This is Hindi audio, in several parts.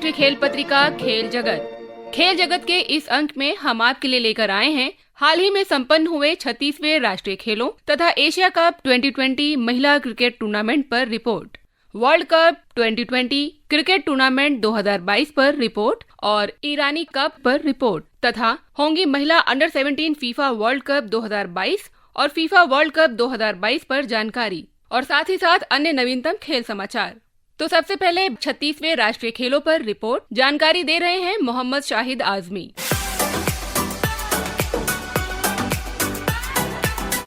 राष्ट्रीय खेल पत्रिका खेल जगत। खेल जगत के इस अंक में हम आपके लिए लेकर आए हैं हाल ही में संपन्न हुए 36वें राष्ट्रीय खेलों तथा एशिया कप 2020 महिला क्रिकेट टूर्नामेंट पर report, world cup 2020 cricket tournament 2022 पर रिपोर्ट और ईरानी कप पर रिपोर्ट तथा होंगी महिला अंडर 17 फीफा वर्ल्ड कप 2022 और फीफा वर्ल्ड कप 2022 पर जानकारी और साथ ही साथ अन्य नवीनतम खेल समाचार। तो सबसे पहले 36वें राष्ट्रीय खेलों पर रिपोर्ट जानकारी दे रहे हैं मोहम्मद शाहिद आजमी।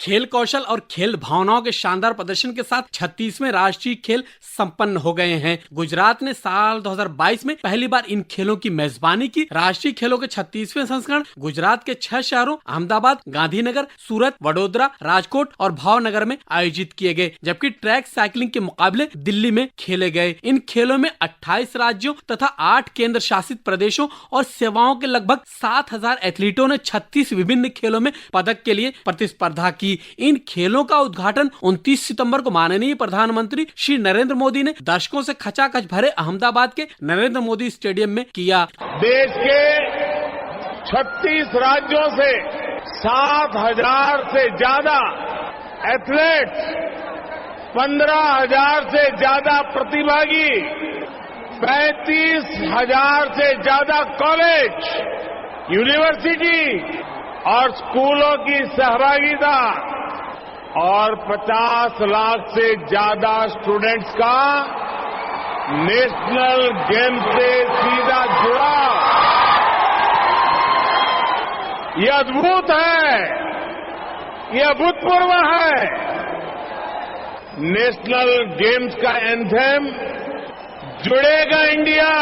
खेल कौशल और खेल भावनाओं के शानदार प्रदर्शन के साथ 36वें राष्ट्रीय खेल संपन्न हो गए हैं। गुजरात ने साल 2022 में पहली बार इन खेलों की मेजबानी की। राष्ट्रीय खेलों के 36वें संस्करण गुजरात के 6 शहरों अहमदाबाद, गांधीनगर, सूरत, वडोदरा, राजकोट और भावनगर में आयोजित किए गए, जबकि ट्रैक साइकिलिंग के मुकाबले दिल्ली में खेले गए। इन खेलों में 28 राज्यों तथा 8 केंद्र शासित प्रदेशों और सेवाओं के लगभग 7000 एथलीटों ने 36 विभिन्न खेलों में पदक के लिए प्रतिस्पर्धा की। इन खेलों का उद्घाटन 29 सितंबर को माननीय प्रधानमंत्री श्री नरेंद्र मोदी ने दर्शकों से खचाखच भरे अहमदाबाद के नरेंद्र मोदी स्टेडियम में किया। देश के 36 राज्यों से 7000 से ज्यादा एथलीट्स, 15000 से ज्यादा प्रतिभागी, 35000 से ज्यादा कॉलेज, यूनिवर्सिटी और स्कूलों की सहभागिता और 50 लाख से ज्यादा स्टूडेंट्स का नेशनल गेम से सीधा जुड़ाव, ये अद्भुत है, ये अभूतपूर्व है। नेशनल गेम्स का एंथम जुड़ेगा इंडिया,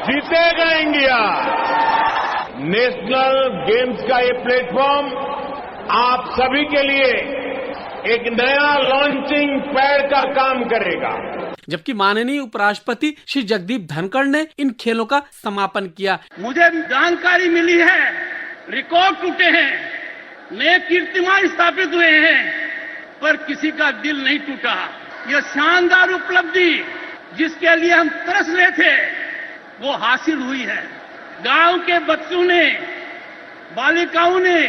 जीतेगा इंडिया। नेशनल गेम्स का ये प्लेटफॉर्म आप सभी के लिए एक नया लॉन्चिंग पैड का काम करेगा। जबकि माननीय उपराष्ट्रपति श्री जगदीप धनखड़ ने इन खेलों का समापन किया। मुझे जानकारी मिली है, रिकॉर्ड टूटे हैं, नए कीर्तिमान स्थापित हुए हैं, पर किसी का दिल नहीं टूटा। यह शानदार उपलब्धि जिसके लिए हम तरस रहे थे वो हासिल हुई है। गांव के बच्चों ने, बालिकाओं ने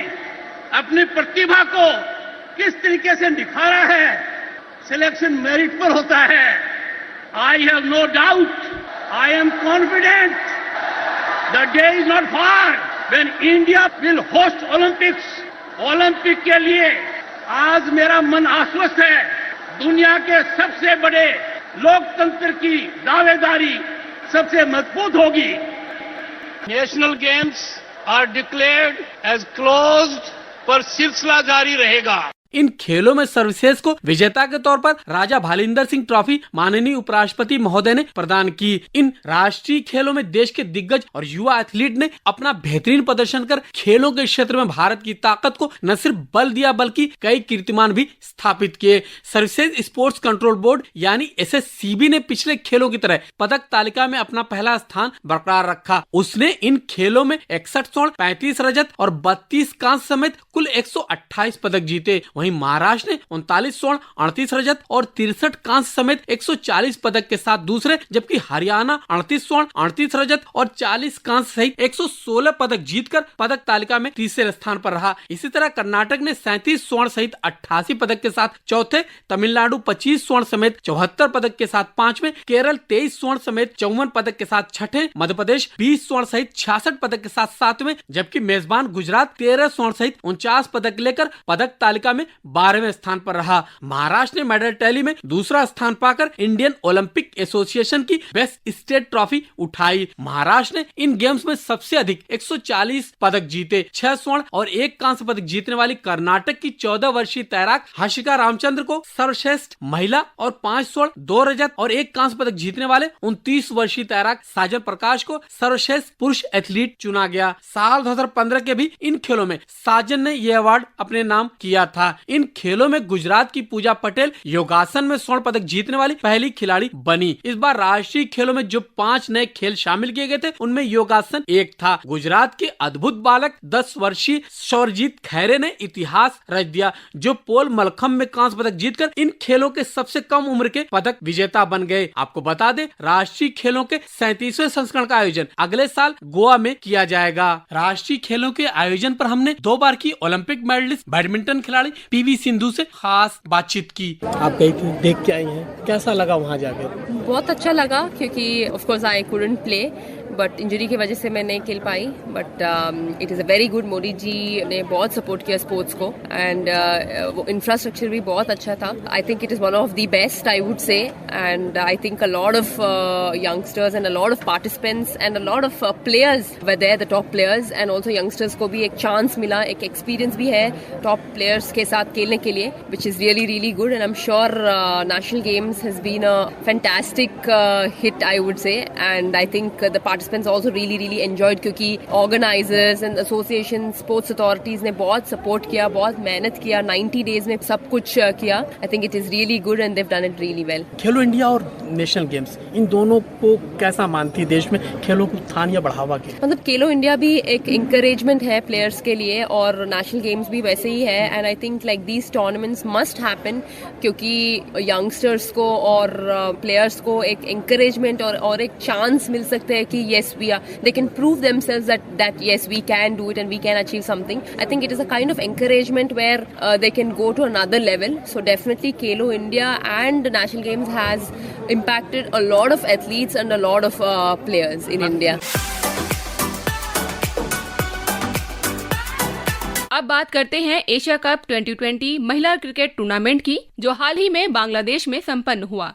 अपनी प्रतिभा को किस तरीके से निखारा है, सिलेक्शन मेरिट पर होता है। I have no doubt, I am confident, the day is not far when India will host Olympics. Olympic के लिए आज मेरा मन आश्वस्त है। दुनिया के सबसे बड़े लोकतंत्र की दावेदारी सबसे मजबूत होगी। National games are declared as closed, पर सिलसिला जारी रहेगा। इन खेलों में सर्वश्रेष्ठ को विजेता के तौर पर राजा भालिंदर सिंह ट्रॉफी माननीय उपराष्ट्रपति महोदय ने प्रदान की। इन राष्ट्रीय खेलों में देश के दिग्गज और युवा एथलीट ने अपना बेहतरीन प्रदर्शन कर खेलों के क्षेत्र में भारत की ताकत को न सिर्फ बल दिया बल्कि कई कीर्तिमान भी स्थापित किए। सर्विसेज स्पोर्ट्स कंट्रोल बोर्ड यानी SSCB ने पिछले खेलों की तरह पदक तालिका में अपना पहला स्थान बरकरार रखा। उसने इन खेलों में 61 स्वर्ण, 35 रजत और 32 कांस्य समेत कुल 128 पदक जीते। वहीं महाराष्ट्र ने 39 स्वर्ण, 38 रजत और 63 कांस्य समेत 140 पदक के साथ दूसरे, जबकि हरियाणा 38 स्वर्ण, 38 रजत और 40 कांस्य सहित 116 पदक जीतकर पदक तालिका में तीसरे स्थान पर रहा। इसी तरह कर्नाटक ने 37 स्वर्ण सहित 88 पदक के साथ चौथे, तमिलनाडु 25 स्वर्ण समेत 74 पदक के साथ पांचवें, केरल 23 स्वर्ण समेत 54 पदक के साथ छठे, मध्य प्रदेश 20 स्वर्ण सहित 66 पदक के साथ सातवें, जबकि मेजबान गुजरात 13 स्वर्ण सहित 49 पदक लेकर पदक तालिका में 12वें स्थान पर रहा। महाराष्ट्र ने मेडल टैली में दूसरा स्थान पाकर इंडियन ओलंपिक एसोसिएशन की बेस्ट स्टेट ट्रॉफी उठाई। महाराष्ट्र ने इन गेम्स में सबसे अधिक 140 पदक जीते। 6 स्वर्ण और 1 कांस्य पदक जीतने वाली कर्नाटक की 14 वर्षीय तैराक हर्षिका रामचंद्र को सर्वश्रेष्ठ महिला और 5 स्वर्ण, 2 रजत और 1 कांस्य पदक जीतने वाले 29 वर्षीय तैराक साजन प्रकाश को सर्वश्रेष्ठ पुरुष एथलीट चुना गया। साल 2015 के भी इन खेलों में साजन ने यह अवार्ड अपने नाम किया था। इन खेलों में गुजरात की पूजा पटेल योगासन में स्वर्ण पदक जीतने वाली पहली खिलाड़ी बनी। इस बार राष्ट्रीय खेलों में जो 5 नए खेल शामिल किए गए थे उनमें योगासन एक था। गुजरात के अद्भुत बालक 10 वर्षीय शौर्यजीत खैरे ने इतिहास रच दिया, जो पोल मलखम में कांस्य पदक जीतकर इन खेलों के सबसे कम उम्र के पदक विजेता बन गए। आपको बता दें, राष्ट्रीय खेलों के 37वें संस्करण का आयोजन अगले साल गोवा में किया जाएगा। राष्ट्रीय खेलों के आयोजन पर हमने 2 बार की ओलंपिक मेडलिस्ट बैडमिंटन खिलाड़ी पीवी सिंधु से खास बातचीत की। आप गई थी, देख के आई हैं, कैसा लगा वहाँ जाकर? बहुत अच्छा लगा, क्योंकि of course I couldn't play, but injury की वजह से मैं नहीं खेल पाई। But it is a very good, Modi ji ने बहुत सपोर्ट किया स्पोर्ट्स को, एंड वो इंफ्रास्ट्रक्चर भी बहुत अच्छा था। I think it is one of the best, I would say, and I think a lot of youngsters and a lot of participants and a lot of players were there, the top players, and also youngsters को भी एक चांस मिला, एक एक्सपीरियंस भी है टॉप प्लेयर्स के साथ खेलने के लिए, which is really really good. And I am sure national games has been a fantastic hit, I would say, and I think the participants also really enjoyed, क्योंकि organizers and association sports authorities ने बहुत support किया, बहुत मेहनत किया, 90 days में सब कुछ किया। I think it is really good and they've done it really well. Khelo India और नेशनल गेम्स, इन दोनों को कैसा मानती है देश में खेलों को उत्थान या बढ़ावा के? मतलब खेलो इंडिया भी एक encouragement है प्लेयर्स के लिए, और नेशनल गेम्स भी वैसे ही है, and I think like these tournaments must happen, क्योंकि यंगस्टर्स को और प्लेयर्स को एक encouragement और एक चांस मिल सकते हैं कि yes we are, they can prove themselves that yes we can do it and we can achieve something. I think it is a kind of encouragement where they can go to another level. So definitely Khelo India and National Games has impacted a lot of athletes and a lot of players in India. अब बात करते हैं एशिया कप 2020 महिला क्रिकेट टूर्नामेंट की, जो हाल ही में बांग्लादेश में संपन्न हुआ।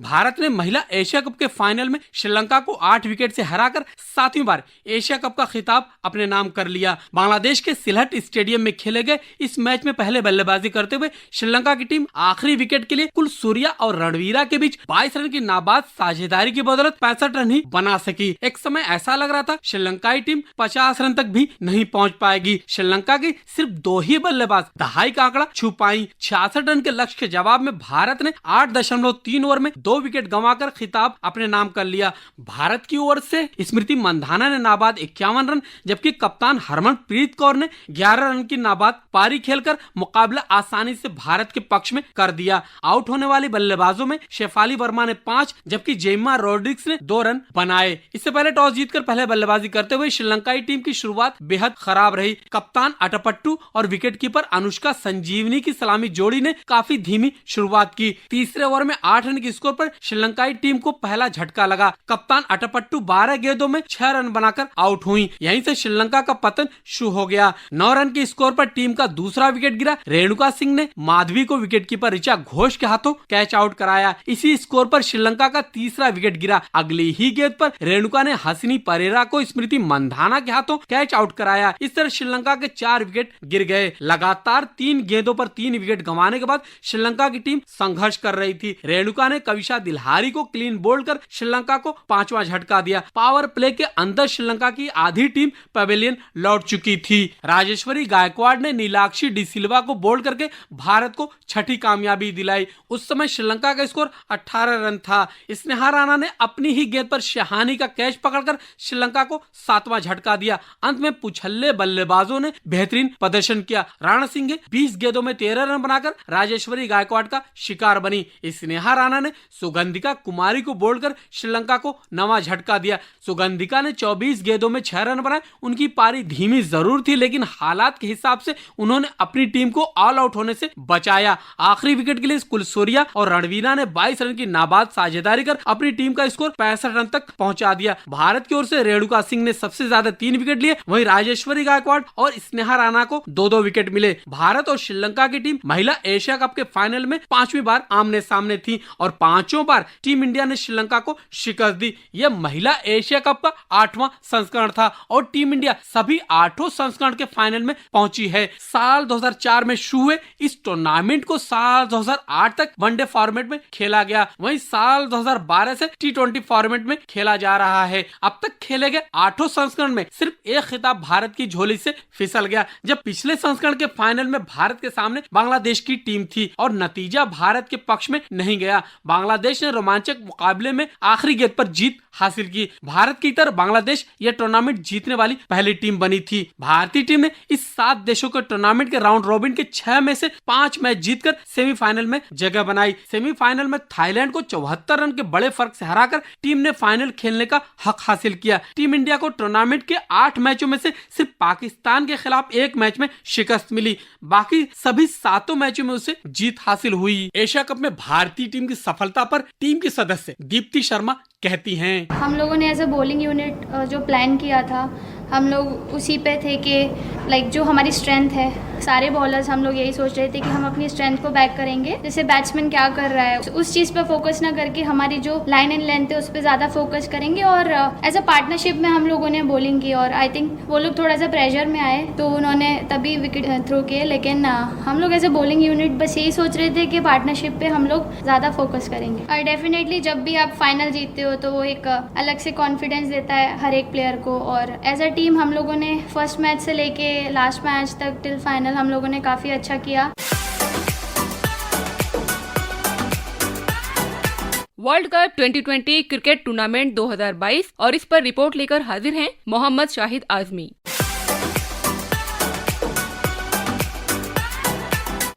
भारत ने महिला एशिया कप के फाइनल में श्रीलंका को 8 विकेट से हराकर 7वीं बार एशिया कप का खिताब अपने नाम कर लिया। बांग्लादेश के सिलहट स्टेडियम में खेले गए इस मैच में पहले बल्लेबाजी करते हुए श्रीलंका की टीम आखिरी विकेट के लिए कुल सूर्या और रणवीरा के बीच 22 रन की नाबाद साझेदारी की बदौलत 65 रन ही बना सकी। एक समय ऐसा लग रहा था श्रीलंकाई टीम 50 रन तक भी नहीं पहुंच पाएगी। श्रीलंका की सिर्फ 2 ही बल्लेबाज दहाई का आंकड़ा छू पाई। 66 रन के लक्ष्य के जवाब में भारत ने 8.3 ओवर में 2 विकेट गंवाकर खिताब अपने नाम कर लिया। भारत की ओर से स्मृति मंधाना ने नाबाद 51 रन, जबकि कप्तान हरमनप्रीत कौर ने 11 रन की नाबाद पारी खेलकर मुकाबला आसानी से भारत के पक्ष में कर दिया। आउट होने वाली बल्लेबाजों में शेफाली वर्मा ने 5, जबकि जेम्मा रोड्रिग्स ने 2 रन बनाए। इससे पहले टॉस जीतकर पहले बल्लेबाजी करते हुए श्रीलंकाई टीम की शुरुआत बेहद खराब रही। कप्तान अटपट्टू और विकेटकीपर अनुष्का संजीवनी की सलामी जोड़ी ने काफी धीमी शुरुआत की। तीसरे ओवर में 8 रन के स्कोर पर श्रीलंकाई टीम को पहला झटका लगा। कप्तान अटपट्टू 12 गेंदों में 6 रन बनाकर आउट हुई। यहीं से श्रीलंका का पतन शुरू हो गया। 9 रन के स्कोर पर टीम का दूसरा विकेट गिरा। रेणुका सिंह ने माधवी को विकेटकीपर ऋचा घोष के हाथों कैच आउट कराया। इसी स्कोर पर श्रीलंका का तीसरा विकेट गिरा। अगली ही गेंद पर रेणुका ने हसिनी परेरा को स्मृति मंधाना के हाथों कैच आउट कराया। इस तरह श्रीलंका के 4 विकेट गिर गए। लगातार 3 गेंदों पर 3 विकेट गंवाने के बाद श्रीलंका की टीम संघर्ष कर रही थी। रेणुका ने कविशा दिल्हारी को क्लीन बोल्ड कर श्रीलंका को 5वां झटका दिया। पावर प्ले के अंदर श्रीलंका की आधी टीम पवेलियन लौट चुकी थी। राजेश्वरी गायकवाड़ ने नीलाक्षी डी सिल्वा को बोल्ड करके भारत को 6ठी कामयाबी दिलाई। उस समय श्रीलंका का स्कोर 18 रन था। स्नेहा राणा ने अपनी ही गेंद पर शहानी का कैच पकड़कर श्रीलंका को 7वां झटका दिया। अंत में पुछल्ले बल्लेबाजों ने बेहतरीन प्रदर्शन किया। राणा सिंह 20 गेंदों में 13 रन बनाकर राजेश्वरी गायकवाड़ का शिकार बनी। स्नेहा राणा ने सुगंधिका कुमारी को बोल्ड कर श्रीलंका को 9वां झटका दिया। सुगंधिका ने 24 गेंदों में 6 रन बनाए। उनकी पारी धीमी जरूर थी, लेकिन हालात के हिसाब से उन्होंने अपनी टीम को ऑल आउट होने से बचाया। आखिरी विकेट के लिए कुलसूर्या और रणवीरा ने 22 रन की नाबाद साझेदारी कर अपनी टीम का स्कोर 65 रन तक पहुंचा दिया। भारत की ओर से रेणुका सिंह ने सबसे ज्यादा 3 विकेट लिए, वहीं राजेश्वरी गायकवाड़ और स्नेहा राणा को 2-2 विकेट मिले। भारत और श्रीलंका की टीम महिला एशिया कप के फाइनल में 5वीं बार आमने सामने थी और 5 बार टीम इंडिया ने श्रीलंका को शिकस्त दी। यह महिला एशिया कप का 8वां संस्करण था और टीम इंडिया सभी 8 संस्करण के फाइनल में पहुंची है। साल 2004 में शुरू हुए इस टूर्नामेंट को साल 2008 तक वनडे फॉर्मेट में खेला गया, वहीं साल 2012 से T20 फॉर्मेट में खेला जा रहा है। अब तक खेले गए 8 संस्करण में सिर्फ एक खिताब भारत की झोली से फिसल गया, जब पिछले संस्करण के फाइनल में भारत के सामने बांग्लादेश की टीम थी और नतीजा भारत के पक्ष में नहीं गया। बांग्लादेश ने रोमांचक मुकाबले में आखिरी गेंद पर जीत हासिल की। भारत की तरह बांग्लादेश यह टूर्नामेंट जीतने वाली पहली टीम बनी थी। भारतीय टीम ने इस 7 देशों के टूर्नामेंट के राउंड रॉबिन के 6 में से 5 मैच जीतकर सेमीफाइनल में जगह बनाई। सेमीफाइनल में थाईलैंड को 74 रन के बड़े फर्क से हराकर टीम ने फाइनल खेलने का हक हासिल किया। टीम इंडिया को टूर्नामेंट के 8 मैचों में से सिर्फ पाकिस्तान के खिलाफ एक मैच में शिकस्त मिली, बाकी सभी 7 मैचों में उसे जीत हासिल हुई। एशिया कप में भारतीय टीम की सफलता पर टीम की सदस्य दीप्ति शर्मा कहती हैं, हम लोगों ने एज अ बॉलिंग यूनिट जो प्लान किया था, हम लोग उसी पे थे कि लाइक जो हमारी स्ट्रेंथ है, सारे बॉलर्स हम लोग यही सोच रहे थे कि हम अपनी स्ट्रेंथ को बैक करेंगे। जैसे बैट्समैन क्या कर रहा है उस चीज़ पे फोकस ना करके हमारी जो लाइन एंड लेंथ है उस पर ज़्यादा फोकस करेंगे और एज अ पार्टनरशिप में हम लोगों ने बॉलिंग की और आई थिंक वो लोग थोड़ा सा प्रेशर में आए तो उन्होंने तभी विकेट थ्रो किए, लेकिन हम लोग एज अ बॉलिंग यूनिट बस यही सोच रहे थे कि पार्टनरशिप पे हम लोग ज़्यादा फोकस करेंगे। और डेफिनेटली जब भी आप फाइनल जीतते हो तो वो एक अलग से कॉन्फिडेंस देता है हर एक प्लेयर को और एज अ टीम हम लोगों ने फर्स्ट मैच से लेके लास्ट मैच तक टिल फाइनल हम लोगों ने काफ़ी अच्छा किया। वर्ल्ड कप 2020 क्रिकेट टूर्नामेंट 2022 और इस पर रिपोर्ट लेकर हाजिर हैं मोहम्मद शाहिद आजमी।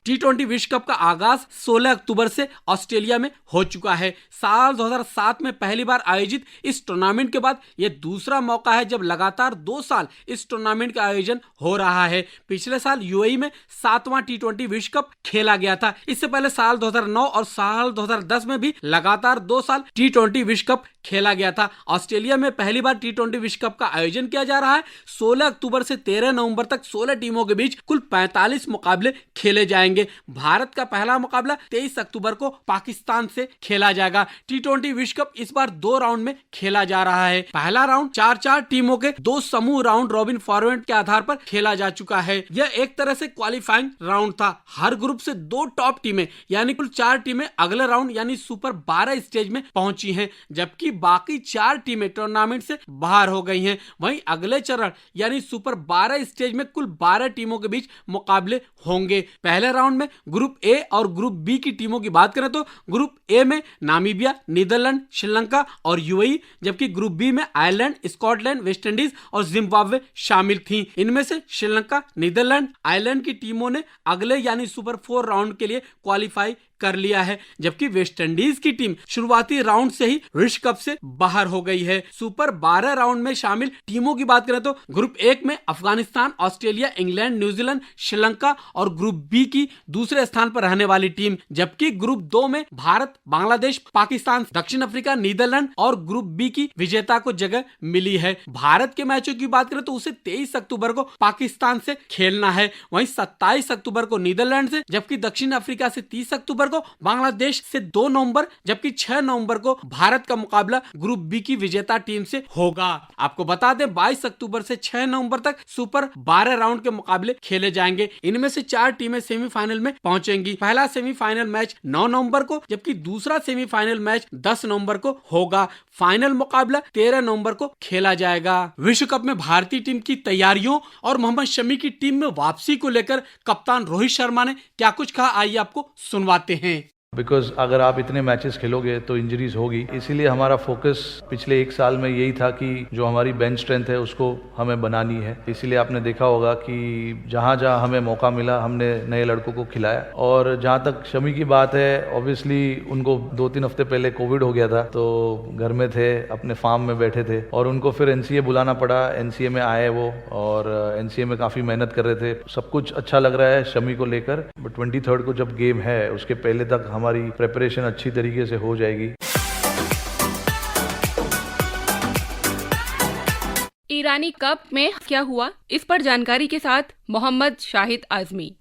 T20 विश्व कप का आगाज 16 अक्टूबर से ऑस्ट्रेलिया में हो चुका है। साल 2007 में पहली बार आयोजित इस टूर्नामेंट के बाद यह दूसरा मौका है जब लगातार 2 साल इस टूर्नामेंट का आयोजन हो रहा है। पिछले साल यूएई में 7वां T20 विश्व कप खेला गया था। इससे पहले साल 2009 और साल 2010 में भी लगातार 2 साल T20 विश्व कप खेला गया था। ऑस्ट्रेलिया में पहली बार T20 विश्व कप का आयोजन किया जा रहा है। 16 अक्टूबर से 13 नवंबर तक 16 टीमों के बीच कुल 45 मुकाबले खेले जाएंगे। भारत का पहला मुकाबला 23 अक्टूबर को पाकिस्तान से खेला जाएगा। T20 विश्व कप इस बार 2 राउंड में खेला जा रहा है। पहला राउंड 4-4 टीमों के 2 समूह राउंड रॉबिन फॉर्मेट के आधार पर खेला जा चुका है। यह एक तरह से क्वालिफाइंग राउंड था। हर ग्रुप से 2 टॉप टीमें यानी कुल 4 टीमें अगले राउंड यानी सुपर 12 स्टेज में पहुंची हैं, जबकि बाकी 4 टीमें टूर्नामेंट से बाहर हो गई हैं। वहीं अगले चरण यानी सुपर 12 स्टेज में कुल 12 टीमों के बीच मुकाबले होंगे। पहले राउंड में ग्रुप ए और ग्रुप बी की टीमों की बात करें तो ग्रुप ए में नामीबिया, नीदरलैंड, श्रीलंका और यूएई, जबकि ग्रुप बी में आयरलैंड, स्कॉटलैंड, वेस्ट इंडीज और जिम्बाब्वे शामिल थीं। इनमें से श्रीलंका, नीदरलैंड, आयरलैंड की टीमों ने अगले यानी सुपर 4 राउंड के लिए क्वालिफाई कर लिया है, जबकि वेस्ट इंडीज की टीम शुरुआती राउंड से ही विश्व कप से बाहर हो गई है। सुपर 12 राउंड में शामिल टीमों की बात करें तो ग्रुप 1 में Afghanistan, Australia, England, New Zealand, Sri Lanka और ग्रुप बी की दूसरे स्थान पर रहने वाली टीम, जबकि ग्रुप 2 में भारत, बांग्लादेश, पाकिस्तान, दक्षिण अफ्रीका, नीदरलैंड और ग्रुप बी की विजेता को जगह मिली है। भारत के मैचों की बात करें तो उसे 23 अक्टूबर को पाकिस्तान से खेलना है, वहीं 27 अक्टूबर को नीदरलैंड से, जबकि दक्षिण अफ्रीका से 30 अक्टूबर को, बांग्लादेश से 2 नवंबर, जबकि 6 नवंबर को भारत का मुकाबला ग्रुप बी की विजेता टीम से होगा। आपको बता दें 22 अक्टूबर से 6 नवंबर तक सुपर 12 राउंड के मुकाबले खेले जाएंगे। इनमें से 4 टीमें सेमीफाइनल में पहुंचेंगी। पहला सेमीफाइनल मैच 9 नवंबर को, जबकि दूसरा सेमीफाइनल मैच 10 नवंबर को होगा। फाइनल मुकाबला 13 नवंबर को खेला जाएगा। विश्व कप में भारतीय टीम की तैयारियों और मोहम्मद शमी की टीम में वापसी को लेकर कप्तान रोहित शर्मा ने क्या कुछ कहा, आइए आपको सुनवाते हैं। बिकॉज अगर आप इतने मैचेस खेलोगे तो इंजरीज होगी, इसीलिए हमारा फोकस पिछले 1 साल में यही था कि जो हमारी बेंच स्ट्रेंथ है उसको हमें बनानी है। इसीलिए आपने देखा होगा कि जहाँ जहाँ हमें मौका मिला हमने नए लड़कों को खिलाया। और जहाँ तक शमी की बात है, ऑब्वियसली उनको 2-3 हफ्ते पहले कोविड हो गया था, तो घर में थे, अपने फार्म में बैठे थे और उनको फिर एनसीए बुलाना पड़ा। एनसीए में आए वो और एनसीए में काफ़ी मेहनत कर रहे थे। सब कुछ अच्छा लग रहा है शमी को लेकर, बट 23 को जब गेम है उसके पहले तक हमारी प्रिपरेशन अच्छी तरीके से हो जाएगी। ईरानी कप में क्या हुआ, इस पर जानकारी के साथ मोहम्मद शाहिद आजमी।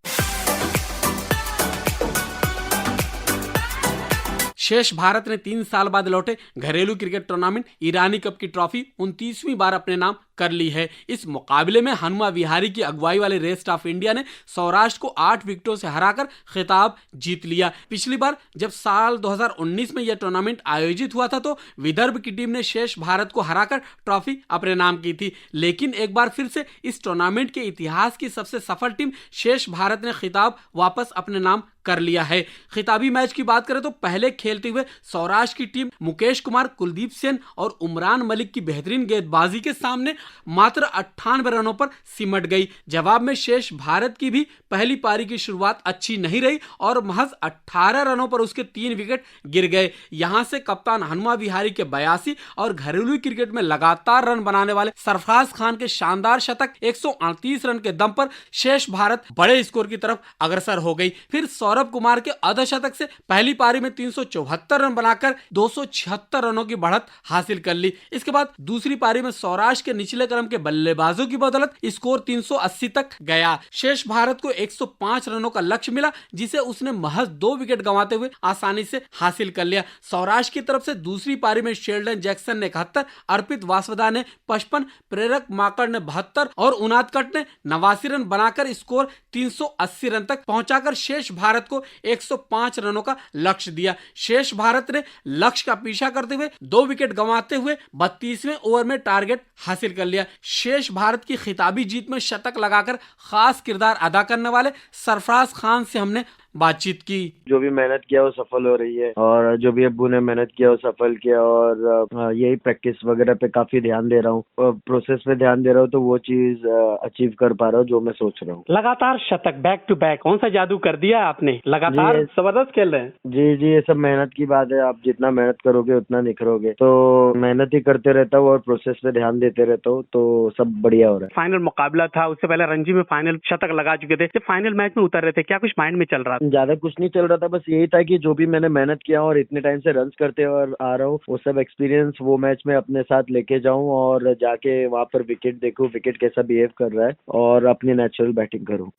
शेष भारत ने 3 साल बाद लौटे घरेलू क्रिकेट टूर्नामेंट ईरानी कप की ट्रॉफी 29वीं बार अपने नाम कर ली है। इस मुकाबले में हनुमा विहारी की अगुवाई वाले रेस्ट ऑफ इंडिया ने सौराष्ट्र को 8 विकेटों से हराकर खिताब जीत लिया। पिछली बार जब साल 2019 में यह टूर्नामेंट आयोजित हुआ था तो विदर्भ की टीम ने शेष भारत को हराकर ट्रॉफी अपने नाम की थी, लेकिन एक बार फिर से इस टूर्नामेंट के इतिहास की सबसे सफल टीम शेष भारत ने खिताब वापस अपने नाम कर लिया है। खिताबी मैच की बात करें तो पहले खेलते हुए सौराष्ट्र की टीम मुकेश कुमार, कुलदीप सेन और उमरान मलिक की बेहतरीन गेंदबाजी के सामने मात्र 98 रनों पर सिमट गई। जवाब में शेष भारत की भी पहली पारी की शुरुआत अच्छी नहीं रही और महज 18 रनों पर उसके 3 विकेट गिर गए। यहां से कप्तान हनुमा विहारी के 82 और घरेलू क्रिकेट में लगातार रन बनाने वाले सरफराज खान के शानदार शतक 138 रन के दम पर शेष भारत बड़े स्कोर की तरफ अग्रसर हो गई। फिर सौरभ कुमार के अर्धशतक से पहली पारी में 374 रन बनाकर 276 रनों की बढ़त हासिल कर ली। इसके बाद दूसरी पारी में सौराष्ट्र के निचले क्रम के बल्लेबाजों की बदौलत स्कोर 380 तक गया। शेष भारत को 105 रनों का लक्ष्य मिला, जिसे उसने महज 2 विकेट गंवाते हुए आसानी से हासिल कर लिया। सौराष्ट्र की तरफ से दूसरी पारी में शेल्डन जैक्सन ने 71, अर्पित वासवदा ने 55, प्रेरक माकड़ ने 72 और उनादकट ने 89 रन बनाकर स्कोर 380 रन तक पहुंचाकर शेष भारत को 105 रनों का लक्ष्य दिया। शेष भारत ने लक्ष्य का पीछा करते हुए 2 विकेट गंवाते हुए 32वें ओवर में टारगेट हासिल कर लिया। शेष भारत की खिताबी जीत में शतक लगाकर खास किरदार अदा करने वाले सरफराज खान से हमने बातचीत की। जो भी मेहनत किया वो सफल हो रही है और जो भी अब्बू ने मेहनत किया वो सफल किया और यही प्रैक्टिस वगैरह पे काफी ध्यान दे रहा हूँ, प्रोसेस पे ध्यान दे रहा हूँ, तो वो चीज अचीव कर पा रहा हूँ जो मैं सोच रहा हूँ। लगातार शतक बैक टू बैक, कौन सा जादू कर दिया आपने? लगातार जबरदस्त खेल रहे हैं। जी, ये सब मेहनत की बात है। आप जितना मेहनत करोगे उतना निखरोगे, तो मेहनत ही करते रहता हूँ और प्रोसेस पे ध्यान देते रहता हूँ, तो सब बढ़िया हो रहा है। फाइनल मुकाबला था, उससे पहले रणजी में फाइनल शतक लगा चुके थे, जब फाइनल मैच में उतर रहे थे क्या कुछ माइंड में चल रहा था? ज्यादा कुछ नहीं चल रहा था, बस यही था कि जो भी मैंने मेहनत किया और इतने टाइम से रन्स करते और आ रहा हूँ, वो सब एक्सपीरियंस वो मैच में अपने साथ लेके जाऊं और जाके वहां पर विकेट देखूं, विकेट कैसा बिहेव कर रहा है और अपनी नेचुरल बैटिंग करूं।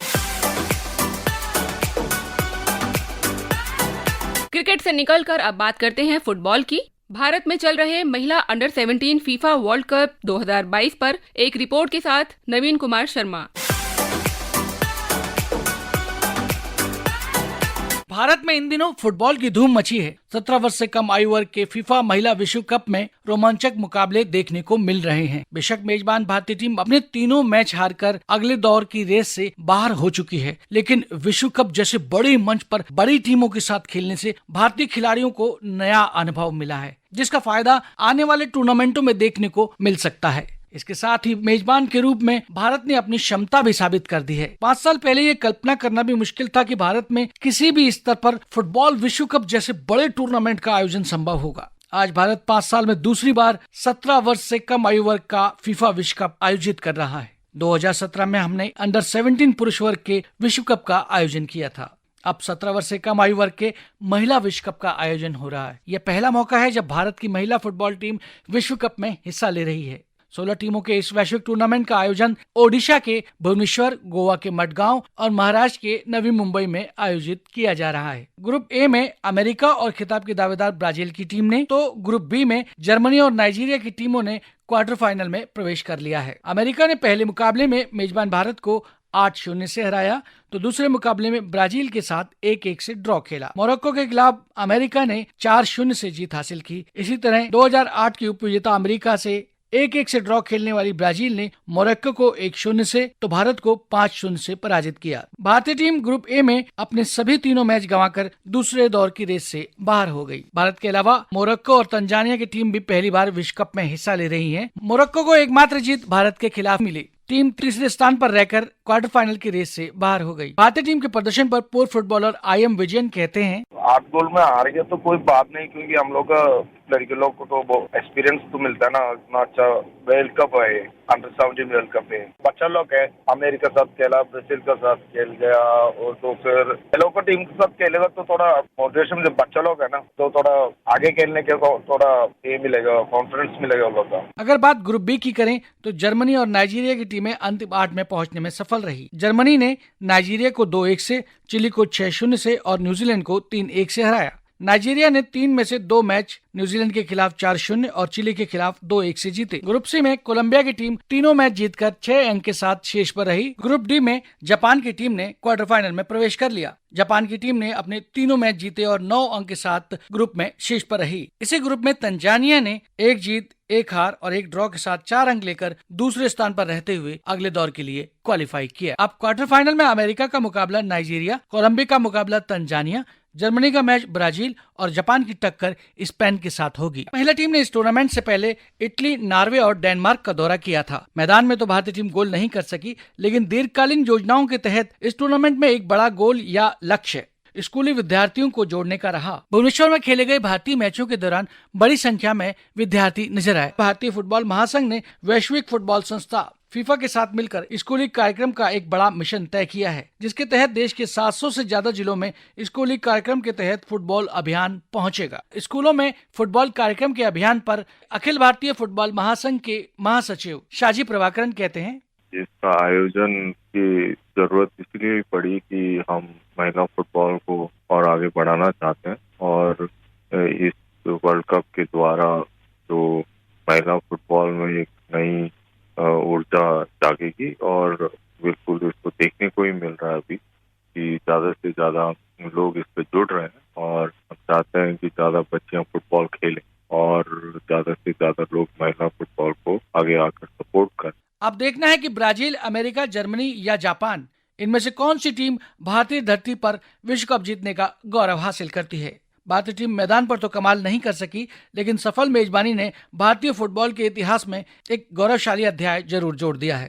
क्रिकेट से निकलकर अब बात करते हैं फुटबॉल की। भारत में चल रहे महिला अंडर 17 फीफा वर्ल्ड कप 2022 पर एक रिपोर्ट के साथ नवीन कुमार शर्मा। भारत में इन दिनों फुटबॉल की धूम मची है। 17 वर्ष से कम आयु वर्ग के फीफा महिला विश्व कप में रोमांचक मुकाबले देखने को मिल रहे हैं। बेशक मेजबान भारतीय टीम अपने तीनों मैच हारकर अगले दौर की रेस से बाहर हो चुकी है, लेकिन विश्व कप जैसे बड़े मंच पर बड़ी टीमों के साथ खेलने से भारतीय खिलाड़ियों को नया अनुभव मिला है, जिसका फायदा आने वाले टूर्नामेंटों में देखने को मिल सकता है। इसके साथ ही मेजबान के रूप में भारत ने अपनी क्षमता भी साबित कर दी है। 5 साल पहले ये कल्पना करना भी मुश्किल था कि भारत में किसी भी स्तर पर फुटबॉल विश्व कप जैसे बड़े टूर्नामेंट का आयोजन संभव होगा। आज भारत 5 साल में दूसरी बार 17 वर्ष से कम आयु वर्ग का फीफा विश्व कप आयोजित कर रहा है। 2017 में हमने अंडर 17 पुरुष वर्ग के विश्व कप का आयोजन किया था। अब 17 वर्ष से कम आयु वर्ग के महिला विश्व कप का आयोजन हो रहा है। यह पहला मौका है जब भारत की महिला फुटबॉल टीम विश्व कप में हिस्सा ले रही है। 16 टीमों के इस वैश्विक टूर्नामेंट का आयोजन ओडिशा के भुवनेश्वर, गोवा के मडगांव और महाराष्ट्र के नवी मुंबई में आयोजित किया जा रहा है। ग्रुप ए में अमेरिका और खिताब के दावेदार ब्राजील की टीम ने, तो ग्रुप बी में जर्मनी और नाइजीरिया की टीमों ने क्वार्टर फाइनल में प्रवेश कर लिया है। अमेरिका ने पहले मुकाबले में मेजबान भारत को 8-0 से हराया, तो दूसरे मुकाबले में ब्राजील के साथ 1-1 से ड्रॉ खेला। मोरक्को के खिलाफ अमेरिका ने 4-0 से जीत हासिल की। इसी तरह 2008 की उपविजेता अमेरिका से 1-1 से ड्रॉ खेलने वाली ब्राजील ने मोरक्को को 1-0 से तो भारत को 5-0 से पराजित किया। भारतीय टीम ग्रुप ए में अपने सभी तीनों मैच गंवाकर दूसरे दौर की रेस से बाहर हो गई। भारत के अलावा मोरक्को और तंजानिया की टीम भी पहली बार विश्व कप में हिस्सा ले रही है। मोरक्को को एकमात्र जीत भारत के खिलाफ मिली। टीम तीसरे स्थान पर रहकर क्वार्टर फाइनल की रेस से बाहर हो गई। भारतीय टीम के प्रदर्शन पर पूर्व फुटबॉलर आई.एम. विजयन कहते हैं, 8 गोल में हार गया तो कोई बात नहीं, क्योंकि हम लोग लड़के लोग को तो एक्सपीरियंस तो मिलता है ना। इतना अच्छा वर्ल्ड कप है, अंडर 17 वर्ल्ड कप है। बच्चा लोग है, अमेरिका के साथ खेला, ब्राजील के साथ खेल गया, और तो फिर लोग को टीम के साथ खेलेगा तो थोड़ा मोटिवेशन, जब बच्चा लोग है ना तो थोड़ा आगे खेलने के थोड़ा ये मिलेगा, कॉन्फिडेंस मिलेगा लोग का। अगर बात ग्रुप बी की करें तो जर्मनी और नाइजीरिया की टीमें अंतिम 8 में पहुंचने में सफल रही। जर्मनी ने नाइजीरिया को 2-1 से, चिली को 6-0 से और न्यूजीलैंड को 3-1 से हराया। नाइजीरिया ने 3 में से 2 मैच न्यूजीलैंड के खिलाफ 4-0 और चिली के खिलाफ 2-1 से जीते। ग्रुप सी में कोलंबिया की टीम तीनों मैच जीतकर 6 अंक के साथ शीर्ष पर रही। ग्रुप डी में जापान की टीम ने क्वार्टर फाइनल में प्रवेश कर लिया। जापान की टीम ने अपने तीनों मैच जीते और 9 अंक के साथ ग्रुप में शीर्ष पर रही। इसी ग्रुप में तंजानिया ने 1 जीत, 1 हार और 1 ड्रॉ के साथ 4 अंक लेकर दूसरे स्थान पर रहते हुए अगले दौर के लिए क्वालिफाई किया। अब क्वार्टर फाइनल में अमेरिका का मुकाबला नाइजीरिया, कोलंबिया का मुकाबला तंजानिया, जर्मनी का मैच ब्राजील और जापान की टक्कर स्पेन के साथ होगी। महिला टीम ने इस टूर्नामेंट से पहले इटली, नॉर्वे और डेनमार्क का दौरा किया था। मैदान में तो भारतीय टीम गोल नहीं कर सकी, लेकिन दीर्घकालीन योजनाओं के तहत इस टूर्नामेंट में एक बड़ा गोल या लक्ष्य स्कूली विद्यार्थियों को जोड़ने का रहा। भुवनेश्वर में खेले गए भारतीय मैचों के दौरान बड़ी संख्या में विद्यार्थी नजर आए। भारतीय फुटबॉल महासंघ ने वैश्विक फुटबॉल संस्था फीफा के साथ मिलकर स्कूली कार्यक्रम का एक बड़ा मिशन तय किया है, जिसके तहत देश के 700 से ज्यादा जिलों में स्कूली कार्यक्रम के तहत फुटबॉल अभियान पहुंचेगा। स्कूलों में फुटबॉल कार्यक्रम के अभियान पर अखिल भारतीय फुटबॉल महासंघ के महासचिव शाजी प्रभाकरन कहते हैं, इसका आयोजन की जरूरत इसलिए पड़ी कि हम महिला फुटबॉल को और आगे बढ़ाना चाहते हैं और इस वर्ल्ड कप के द्वारा जो महिला फुटबॉल में एक नई ऊर्जा जागेगी और बिल्कुल इसको देखने को ही मिल रहा है अभी कि ज्यादा से ज्यादा लोग इस पे जुड़ रहे हैं और हम चाहते हैं कि ज्यादा बच्चियां फुटबॉल खेलें और ज्यादा से ज्यादा लोग महिला फुटबॉल को आगे आकर सपोर्ट करें। अब देखना है कि ब्राजील, अमेरिका, जर्मनी या जापान इनमें से कौन सी टीम भारतीय धरती पर विश्व कप जीतने का गौरव हासिल करती है। भारतीय टीम मैदान पर तो कमाल नहीं कर सकी, लेकिन सफल मेजबानी ने भारतीय फुटबॉल के इतिहास में एक गौरवशाली अध्याय जरूर जोड़ दिया है।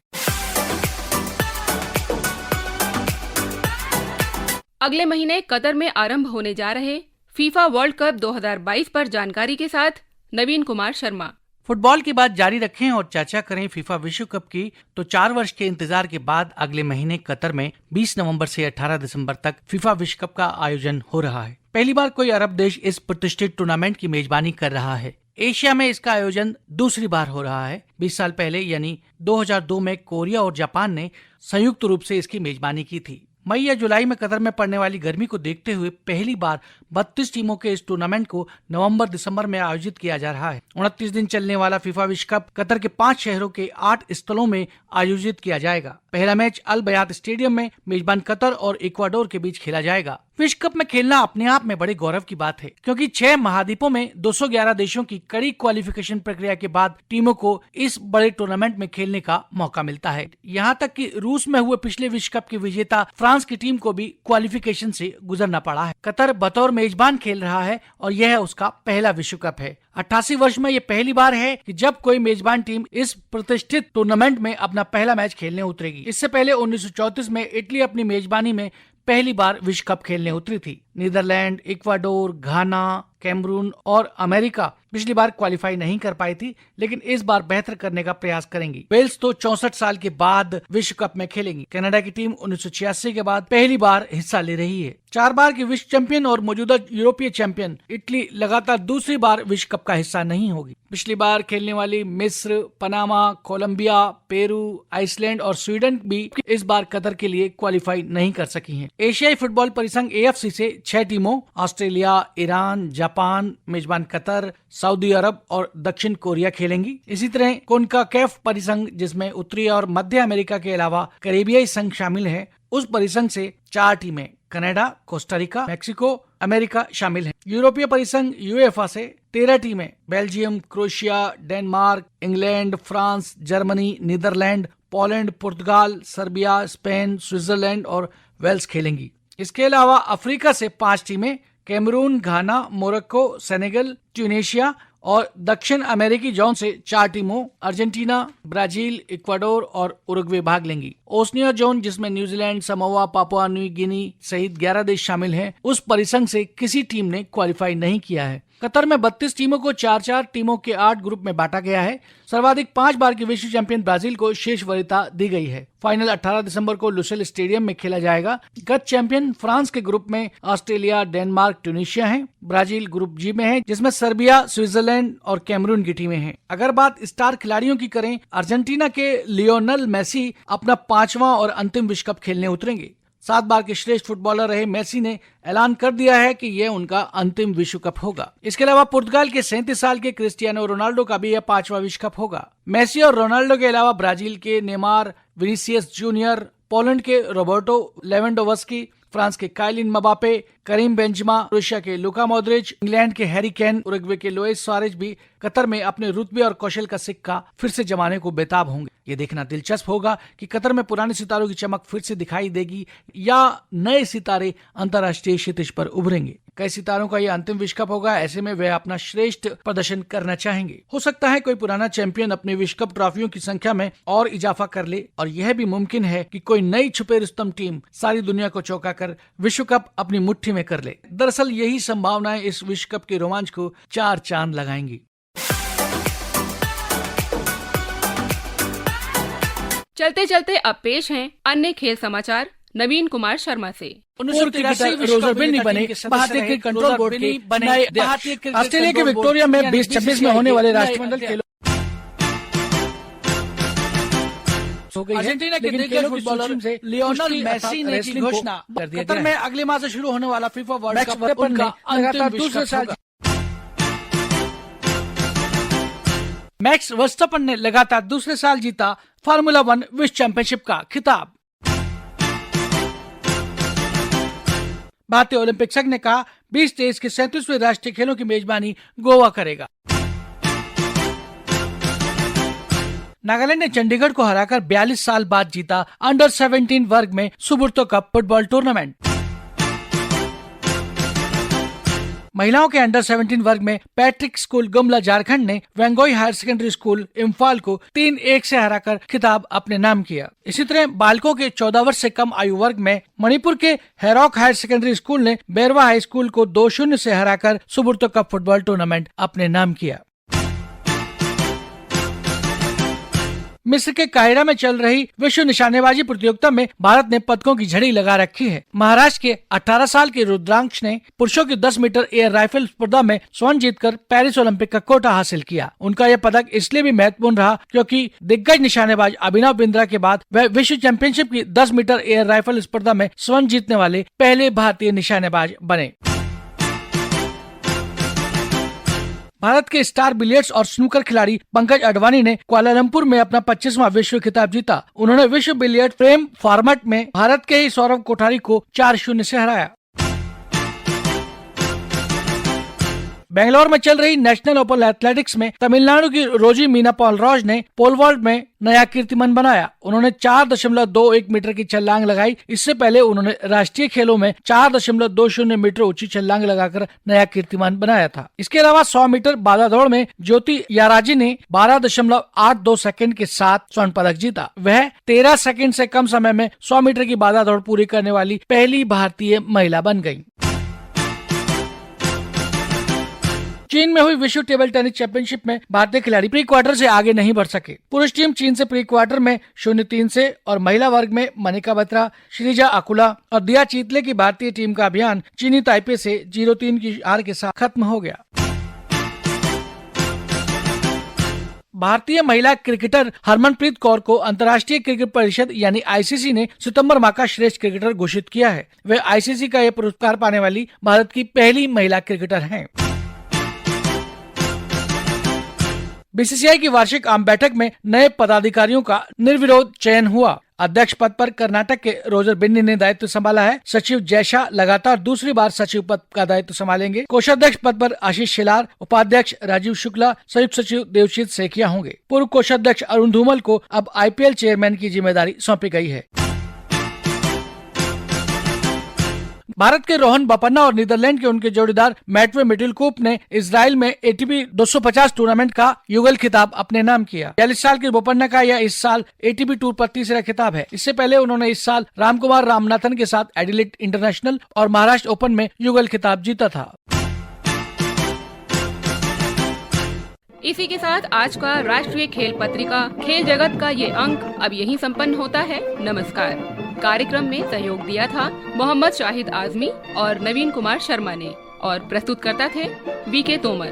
अगले महीने कतर में आरंभ होने जा रहे फीफा वर्ल्ड कप 2022 पर जानकारी के साथ नवीन कुमार शर्मा। फुटबॉल की बात जारी रखें और चर्चा करें फीफा विश्व कप की, तो 4 वर्ष के इंतजार के बाद अगले महीने कतर में 20 नवंबर से 18 दिसंबर तक फीफा विश्व कप का आयोजन हो रहा है। पहली बार कोई अरब देश इस प्रतिष्ठित टूर्नामेंट की मेजबानी कर रहा है। एशिया में इसका आयोजन दूसरी बार हो रहा है। 20 साल पहले यानी 2002 में कोरिया और जापान ने संयुक्त रूप से इसकी मेजबानी की थी। मई या जुलाई में कतर में पड़ने वाली गर्मी को देखते हुए पहली बार 32 टीमों के इस टूर्नामेंट को नवंबर-दिसंबर में आयोजित किया जा रहा है। 29 दिन चलने वाला फीफा विश्व कप कतर के 5 शहरों के 8 स्थलों में आयोजित किया जाएगा। पहला मैच अल बयात स्टेडियम में मेजबान कतर और इक्वाडोर के बीच खेला जाएगा। विश्व कप में खेलना अपने आप में बड़े गौरव की बात है, क्योंकि 6 महाद्वीपों में 211 देशों की कड़ी क्वालिफिकेशन प्रक्रिया के बाद टीमों को इस बड़े टूर्नामेंट में खेलने का मौका मिलता है। यहाँ तक कि रूस में हुए पिछले विश्व कप के विजेता फ्रांस की टीम को भी क्वालिफिकेशन से गुजरना पड़ा है। कतर बतौर मेजबान खेल रहा है और यह उसका पहला विश्व कप है। 88 वर्ष में ये पहली बार है कि जब कोई मेजबान टीम इस प्रतिष्ठित टूर्नामेंट में अपना पहला मैच खेलने उतरेगी। इससे पहले 1934 में इटली अपनी मेजबानी में पहली बार विश्व कप खेलने उतरी थी। नीदरलैंड, इक्वाडोर, घाना, कैमरून और अमेरिका पिछली बार क्वालिफाई नहीं कर पाई थी, लेकिन इस बार बेहतर करने का प्रयास करेंगी। वेल्स तो 64 साल के बाद विश्व कप में खेलेंगी। कनाडा की टीम 1986 के बाद पहली बार हिस्सा ले रही है। 4 बार की विश्व चैंपियन और मौजूदा यूरोपीय चैंपियन इटली लगातार दूसरी बार विश्व कप का हिस्सा नहीं होगी। पिछली बार खेलने वाली मिस्र, पनामा, कोलंबिया, पेरू, आइसलैंड और स्वीडन भी इस बार कतर के लिए क्वालिफाई नहीं कर सकी हैं। एशियाई फुटबॉल परिसंघ AFC से 6 टीमों ऑस्ट्रेलिया, ईरान, जापान, मेजबान कतर, सऊदी अरब और दक्षिण कोरिया खेलेंगी। इसी तरह कोनकाकैफ परिसंघ, जिसमें उत्तरी और मध्य अमेरिका के अलावा कैरेबियाई संघ शामिल है, उस परिसंघ से 4 टीमें कनाडा, कोस्टारिका, मैक्सिको, अमेरिका शामिल हैं। यूरोपीय परिसंघ UEFA से 13 टीमें Belgium, Croatia, Denmark, England, France, Germany, Netherland, Poland, Portugal, Serbia, Spain, Switzerland और वेल्स खेलेंगी। इसके अलावा अफ्रीका से 5 टीमें Cameroon, Ghana, Morocco, Senegal, Tunisia और दक्षिण अमेरिकी जोन से 4 टीमों अर्जेंटीना, ब्राजील, इक्वाडोर और उरुग्वे भाग लेंगी। ओसनिया जोन, जिसमें New Zealand, Samoa, Papua New Guinea सहित 11 देश शामिल हैं, उस परिसंघ से किसी टीम ने क्वालिफाई नहीं किया है। कतर में 32 टीमों को 4-4 टीमों के 8 ग्रुप में बांटा गया है। सर्वाधिक 5 बार की विश्व चैंपियन ब्राजील को शेष वरीयता दी गई है। फाइनल 18 दिसंबर को लुसेल स्टेडियम में खेला जाएगा। गत चैंपियन फ्रांस के ग्रुप में ऑस्ट्रेलिया, डेनमार्क, ट्यूनीशिया हैं। ब्राजील ग्रुप जी में है, जिसमें सर्बिया, स्विट्जरलैंड और कैमरून की टीमें हैं। अगर बात स्टार खिलाड़ियों की करें, अर्जेंटीना के लियोनेल मेसी अपना 5वां और अंतिम विश्व कप खेलने उतरेंगे। 7 बार के श्रेष्ठ फुटबॉलर रहे मेसी ने ऐलान कर दिया है कि यह उनका अंतिम विश्व कप होगा। इसके अलावा पुर्तगाल के 37 साल के क्रिस्टियानो रोनाल्डो का भी यह 5वां विश्व कप होगा। मेसी और रोनाल्डो के अलावा ब्राजील के नेमार, विनीसियस जूनियर, पोलैंड के रोबर्टो लेवेंडोव्स्की, फ्रांस के Kylian Mbappe, Karim Benzema, Russia के लुका मॉड्रिच, इंग्लैंड के हैरी केन, उरुग्वे के लुइस सुआरेज भी कतर में अपने रुतबे और कौशल का सिक्का फिर से जमाने को बेताब होंगे। ये देखना दिलचस्प होगा कि कतर में पुराने सितारों की चमक फिर से दिखाई देगी या नए सितारे अंतर्राष्ट्रीय क्षितिज पर उभरेंगे। कई सितारों का यह अंतिम विश्व कप होगा, ऐसे में वे अपना श्रेष्ठ प्रदर्शन करना चाहेंगे। हो सकता है कोई पुराना चैंपियन अपने विश्व कप ट्रॉफियों की संख्या में और इजाफा कर ले, और यह भी मुमकिन है कि कोई नई छुपे रुस्तम टीम सारी दुनिया को चौंका कर विश्व कप अपनी मुट्ठी में कर ले। दरअसल यही संभावनाएं इस विश्व कप के रोमांच को 4 चांद लगाएंगी। चलते चलते अब पेश हैं अन्य खेल समाचार नवीन कुमार शर्मा से। 1983 रोजर बिन्नी बने भारतीय क्रिकेट कंट्रोल बोर्ड के नए अध्यक्ष। ऑस्ट्रेलिया के विक्टोरिया में 2026 में होने वाले राष्ट्रमंडल खेलों अर्जेंटीना के दिग्गज फुटबॉलर से लियोनेल मेसी ने की घोषणा कर दी। कतर में अगले माह से शुरू होने वाला फीफा वर्ल्ड कप उनका अंतिम दूसरे साल। मैक्स वर्स्टैपेन ने लगातार दूसरे साल जीता फार्मूला 1 विश्व चैंपियनशिप का खिताब। भारतीय ओलंपिक संघ ने कहा 2023 के 37वें राष्ट्रीय खेलों की मेजबानी गोवा करेगा। नागालैंड ने चंडीगढ़ को हराकर 42 साल बाद जीता अंडर 17 वर्ग में सुब्रतो कप फुटबॉल टूर्नामेंट। महिलाओं के अंडर 17 वर्ग में पैट्रिक स्कूल गुमला झारखंड ने वेंगोई हायर सेकेंडरी स्कूल इम्फाल को 3-1 से हराकर खिताब अपने नाम किया। इसी तरह बालकों के 14 वर्ष से कम आयु वर्ग में मणिपुर के हैरॉक हायर सेकेंडरी स्कूल ने बेरवा हाई स्कूल को 2-0 से हराकर सुब्रतो कप फुटबॉल टूर्नामेंट अपने नाम किया। मिस्र के काहिरा में चल रही विश्व निशानेबाजी प्रतियोगिता में भारत ने पदकों की झड़ी लगा रखी है। महाराष्ट्र के 18 साल के रुद्रांश ने पुरुषों की 10 मीटर एयर राइफल स्पर्धा में स्वर्ण जीतकर पेरिस ओलंपिक का कोटा हासिल किया। उनका यह पदक इसलिए भी महत्वपूर्ण रहा क्योंकि दिग्गज निशानेबाज अभिनव बिंद्रा के बाद वह विश्व चैंपियनशिप की 10 मीटर एयर राइफल स्पर्धा में स्वर्ण जीतने वाले पहले भारतीय निशानेबाज बने। भारत के स्टार बिलियर्ड्स और स्नूकर खिलाड़ी पंकज अडवाणी ने कुआलालंपुर में अपना 25वां विश्व खिताब जीता। उन्होंने विश्व बिलियर्ड फ्रेम फॉर्मेट में भारत के ही सौरभ कोठारी को 4-0 से हराया। बेंगलोर में चल रही नेशनल ओपन एथलेटिक्स में तमिलनाडु की रोजी मीना पॉल रॉज ने पोल वॉल्ट में नया कीर्तिमान बनाया। उन्होंने 4.21 मीटर की छलांग लगाई। इससे पहले उन्होंने राष्ट्रीय खेलों में 4.20 मीटर ऊंची छलांग लगाकर नया कीर्तिमान बनाया था। इसके अलावा 100 मीटर बाधा दौड़ में ज्योति याराजी ने 12.82 सेकंड के साथ स्वर्ण पदक जीता। वह 13 सेकंड से कम समय में 100 मीटर की बाधा दौड़ पूरी करने वाली पहली भारतीय महिला बन गयी। चीन में हुई विश्व टेबल टेनिस चैंपियनशिप में भारतीय खिलाड़ी प्री क्वार्टर से आगे नहीं बढ़ सके। पुरुष टीम चीन से प्री क्वार्टर में 0-3 से और महिला वर्ग में मनिका बत्रा, श्रीजा अकुला और दिया चीतले की भारतीय टीम का अभियान चीनी ताइपे से 0-3 की हार के साथ खत्म हो गया। भारतीय महिला क्रिकेटर हरमनप्रीत कौर को अंतर्राष्ट्रीय क्रिकेट परिषद यानी आईसीसी ने सितंबर माह का श्रेष्ठ क्रिकेटर घोषित किया है। वे आईसीसी का यह पुरस्कार पाने वाली भारत की पहली महिला क्रिकेटर हैं। बीसीसीआई की वार्षिक आम बैठक में नए पदाधिकारियों का निर्विरोध चयन हुआ। अध्यक्ष पद पर कर्नाटक के रोजर बिन्नी ने दायित्व संभाला है। सचिव जयशाह लगातार दूसरी बार सचिव पद का दायित्व संभालेंगे। कोषाध्यक्ष पद पर आशीष शेलार, उपाध्यक्ष राजीव शुक्ला, संयुक्त सचिव देवशीत सेखिया होंगे। पूर्व कोषाध्यक्ष अरुण धूमल को अब आईपीएल चेयरमैन की जिम्मेदारी सौंपी गई है। भारत के रोहन बोपन्ना और नीदरलैंड के उनके जोड़ीदार मैटवे मिडिलकूप ने इजराइल में एटीपी 250 टूर्नामेंट का युगल खिताब अपने नाम किया। 42 साल के बोपन्ना का यह इस साल एटीपी टूर पर तीसरा खिताब है। इससे पहले उन्होंने इस साल रामकुमार रामनाथन के साथ एडिलेड इंटरनेशनल और महाराष्ट्र ओपन में युगल खिताब जीता था। इसी के साथ आज का राष्ट्रीय खेल पत्रिका खेल जगत का ये अंक अब यहीं संपन्न होता है। नमस्कार। कार्यक्रम में सहयोग दिया था मोहम्मद शाहिद आजमी और नवीन कुमार शर्मा ने और प्रस्तुत करता थे वीके तोमर।